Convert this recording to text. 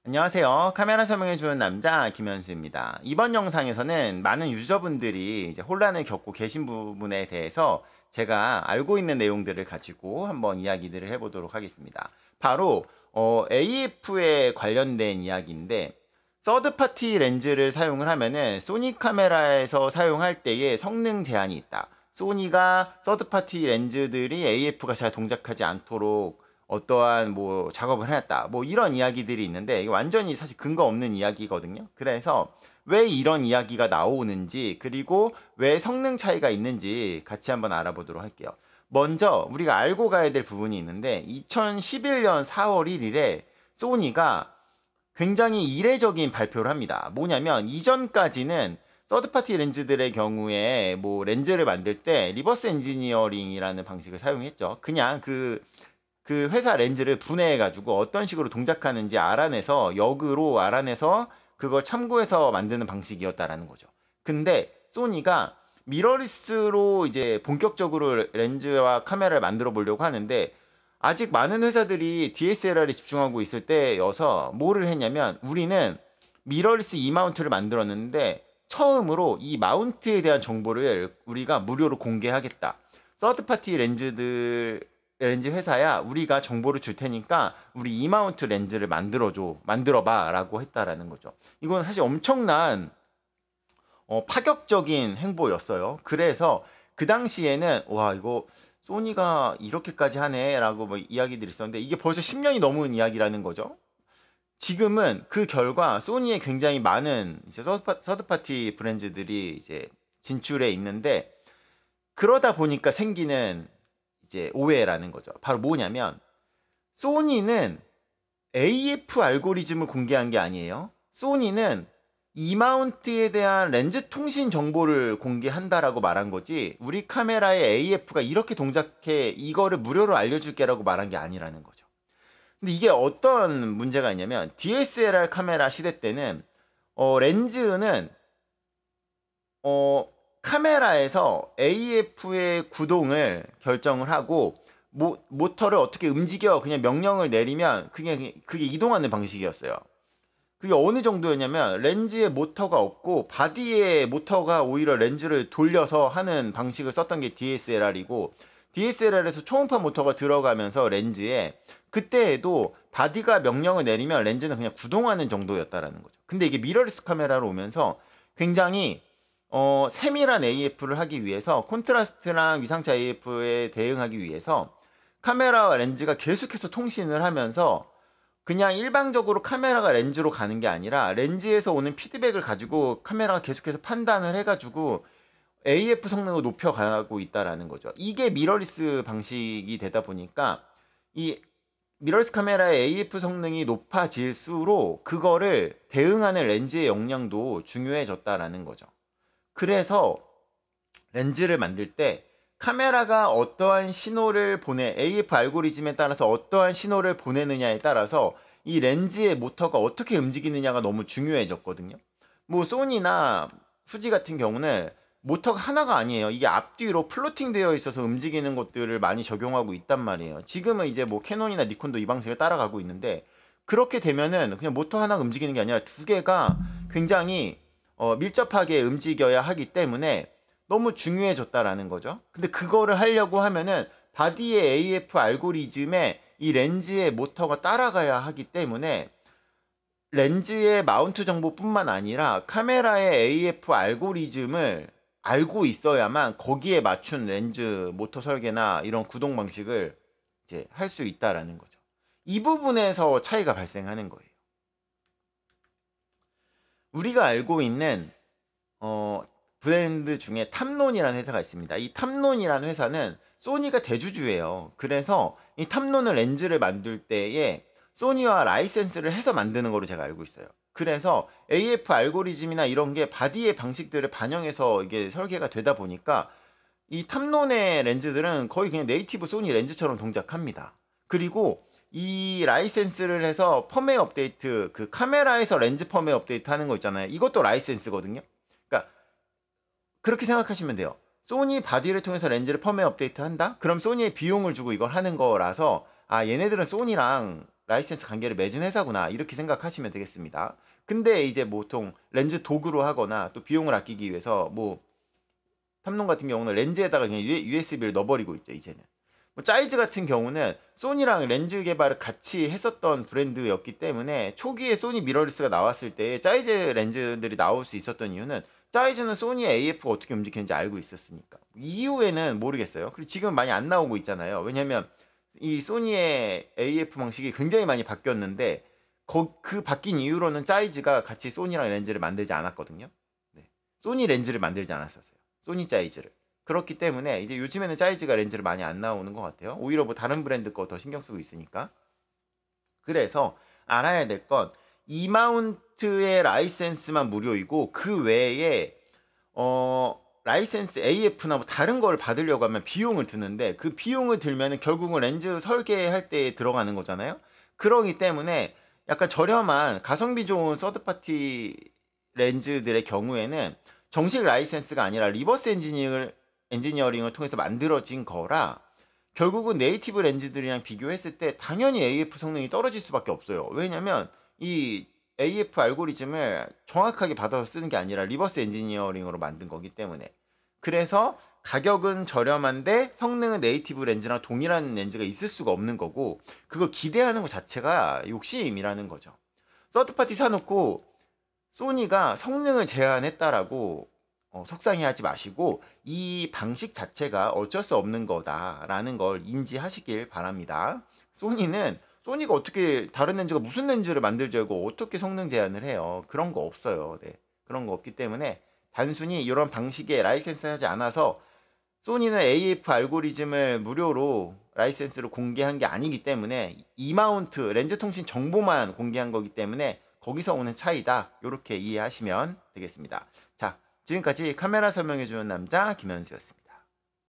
안녕하세요. 카메라 설명해주는 남자 김현수입니다. 이번 영상에서는 많은 유저분들이 이제 혼란을 겪고 계신 부분에 대해서 제가 알고 있는 내용들을 가지고 한번 이야기들을 해보도록 하겠습니다. 바로 AF에 관련된 이야기인데, 서드파티 렌즈를 사용을 하면은 소니 카메라에서 사용할 때에 성능 제한이 있다. 소니가 서드파티 렌즈들이 AF가 잘 동작하지 않도록 어떠한 뭐 작업을 해놨다, 뭐 이런 이야기들이 있는데, 이게 완전히 사실 근거 없는 이야기거든요. 그래서 왜 이런 이야기가 나오는지, 그리고 왜 성능 차이가 있는지 같이 한번 알아보도록 할게요. 먼저 우리가 알고 가야 될 부분이 있는데, 2011년 4월 1일에 소니가 굉장히 이례적인 발표를 합니다. 뭐냐면, 이전까지는 서드파티 렌즈들의 경우에 뭐 렌즈를 만들 때 리버스 엔지니어링이라는 방식을 사용했죠. 그냥 그 회사 렌즈를 분해해가지고 어떤 식으로 동작하는지 알아내서, 역으로 알아내서 그걸 참고해서 만드는 방식이었다라는 거죠. 근데 소니가 미러리스로 이제 본격적으로 렌즈와 카메라를 만들어 보려고 하는데, 아직 많은 회사들이 DSLR에 집중하고 있을 때여서 뭐를 했냐면, 우리는 미러리스 E 마운트를 만들었는데 처음으로 이 마운트에 대한 정보를 우리가 무료로 공개하겠다. 서드파티 렌즈 회사야, 우리가 정보를 줄 테니까 우리 이마운트 렌즈를 만들어봐 라고 했다라는 거죠. 이건 사실 엄청난 파격적인 행보였어요. 그래서 그 당시에는 와, 이거 소니가 이렇게까지 하네 라고 뭐 이야기들이 있었는데, 이게 벌써 10년이 넘은 이야기라는 거죠. 지금은 그 결과 소니에 굉장히 많은 이제 서드파티 브랜드들이 이제 진출해 있는데, 그러다 보니까 생기는 이제 오해라는 거죠. 바로 뭐냐면, 소니는 AF 알고리즘을 공개한 게 아니에요. 소니는 E마운트에 대한 렌즈 통신 정보를 공개한다라고 말한 거지, 우리 카메라의 AF가 이렇게 동작해, 이거를 무료로 알려줄게라고 말한 게 아니라는 거죠. 근데 이게 어떤 문제가 있냐면, DSLR 카메라 시대 때는 렌즈는 어, 카메라에서 AF의 구동을 결정을 하고, 모터를 어떻게 움직여 그냥 명령을 내리면 그게 이동하는 방식이었어요. 그게 어느 정도였냐면, 렌즈에 모터가 없고 바디에 모터가 오히려 렌즈를 돌려서 하는 방식을 썼던 게 DSLR이고, DSLR에서 초음파 모터가 들어가면서 렌즈에, 그때에도 바디가 명령을 내리면 렌즈는 그냥 구동하는 정도였다라는 거죠. 근데 이게 미러리스 카메라로 오면서 굉장히 세밀한 AF를 하기 위해서, 콘트라스트랑 위상차 AF에 대응하기 위해서 카메라와 렌즈가 계속해서 통신을 하면서, 그냥 일방적으로 카메라가 렌즈로 가는 게 아니라 렌즈에서 오는 피드백을 가지고 카메라가 계속해서 판단을 해가지고 AF 성능을 높여가고 있다라는 거죠. 이게 미러리스 방식이 되다 보니까, 이 미러리스 카메라의 AF 성능이 높아질수록 그거를 대응하는 렌즈의 역량도 중요해졌다라는 거죠. 그래서 렌즈를 만들 때 카메라가 어떠한 신호를 AF 알고리즘에 따라서 어떠한 신호를 보내느냐에 따라서 이 렌즈의 모터가 어떻게 움직이느냐가 너무 중요해졌거든요. 뭐 소니나 후지 같은 경우는 모터가 하나가 아니에요. 이게 앞뒤로 플로팅 되어 있어서 움직이는 것들을 많이 적용하고 있단 말이에요. 지금은 이제 뭐 캐논이나 니콘도 이 방식을 따라가고 있는데, 그렇게 되면은 그냥 모터 하나가 움직이는 게 아니라 두 개가 굉장히 밀접하게 움직여야 하기 때문에 너무 중요해졌다라는 거죠. 근데 그거를 하려고 하면은 바디의 AF 알고리즘에 이 렌즈의 모터가 따라가야 하기 때문에, 렌즈의 마운트 정보뿐만 아니라 카메라의 AF 알고리즘을 알고 있어야만 거기에 맞춘 렌즈 모터 설계나 이런 구동 방식을 이제 할 수 있다라는 거죠. 이 부분에서 차이가 발생하는 거예요. 우리가 알고 있는 브랜드 중에 탐론이라는 회사가 있습니다. 이 탐론이라는 회사는 소니가 대주주예요. 그래서 이 탐론은 렌즈를 만들 때에 소니와 라이센스를 해서 만드는 거로 제가 알고 있어요. 그래서 AF 알고리즘이나 이런 게 바디의 방식들을 반영해서 이게 설계가 되다 보니까, 이 탐론의 렌즈들은 거의 그냥 네이티브 소니 렌즈처럼 동작합니다. 그리고 이 라이센스를 해서 펌웨어 업데이트, 그 카메라에서 렌즈 펌웨어 업데이트 하는 거 있잖아요. 이것도 라이센스거든요. 그러니까 그렇게 생각하시면 돼요. 소니 바디를 통해서 렌즈를 펌웨어 업데이트 한다? 그럼 소니의 비용을 주고 이걸 하는 거라서, 아, 얘네들은 소니랑 라이센스 관계를 맺은 회사구나 이렇게 생각하시면 되겠습니다. 근데 이제 보통 렌즈 도구로 하거나 또 비용을 아끼기 위해서 뭐 삼성 같은 경우는 렌즈에다가 그냥 USB를 넣어버리고 있죠 이제는. 뭐 짜이즈 같은 경우는 소니랑 렌즈 개발을 같이 했었던 브랜드였기 때문에 초기에 소니 미러리스가 나왔을 때 짜이즈 렌즈들이 나올 수 있었던 이유는 짜이즈는 소니의 AF가 어떻게 움직이는지 알고 있었으니까. 이후에는 모르겠어요. 그리고 지금 많이 안 나오고 있잖아요. 왜냐면 이 소니의 AF 방식이 굉장히 많이 바뀌었는데 그 바뀐 이후로는 짜이즈가 같이 소니랑 렌즈를 만들지 않았거든요. 네. 소니 렌즈를 만들지 않았었어요. 소니 짜이즈를. 그렇기 때문에 이제 요즘에는 짜이즈가 렌즈를 많이 안 나오는 것 같아요. 오히려 뭐 다른 브랜드 거 더 신경 쓰고 있으니까. 그래서 알아야 될 건 이마운트의 라이센스만 무료이고 그 외에 라이센스 AF나 뭐 다른 걸 받으려고 하면 비용을 드는데 그 비용을 들면은 결국은 렌즈 설계할 때 들어가는 거잖아요. 그러기 때문에 약간 저렴한 가성비 좋은 서드파티 렌즈들의 경우에는 정식 라이센스가 아니라 리버스 엔지니어링을 통해서 만들어진 거라 결국은 네이티브 렌즈들이랑 비교했을 때 당연히 AF 성능이 떨어질 수밖에 없어요. 왜냐면 이 AF 알고리즘을 정확하게 받아서 쓰는 게 아니라 리버스 엔지니어링으로 만든 거기 때문에. 그래서 가격은 저렴한데 성능은 네이티브 렌즈랑 동일한 렌즈가 있을 수가 없는 거고 그걸 기대하는 것 자체가 욕심이라는 거죠. 서드파티 사놓고 소니가 성능을 제한했다라고 속상해하지 마시고 이 방식 자체가 어쩔 수 없는 거다라는 걸 인지하시길 바랍니다. 소니가 어떻게 다른 렌즈가 무슨 렌즈를 만들지 알고 어떻게 성능 제한을 해요. 그런 거 없어요. 네. 그런 거 없기 때문에 단순히 이런 방식의 라이센스 하지 않아서 소니는 AF 알고리즘을 무료로 라이센스로 공개한 게 아니기 때문에 이마운트 렌즈 통신 정보만 공개한 거기 때문에 거기서 오는 차이다. 이렇게 이해하시면 되겠습니다. 자, 지금까지 카메라 설명해주는 남자 김현수였습니다.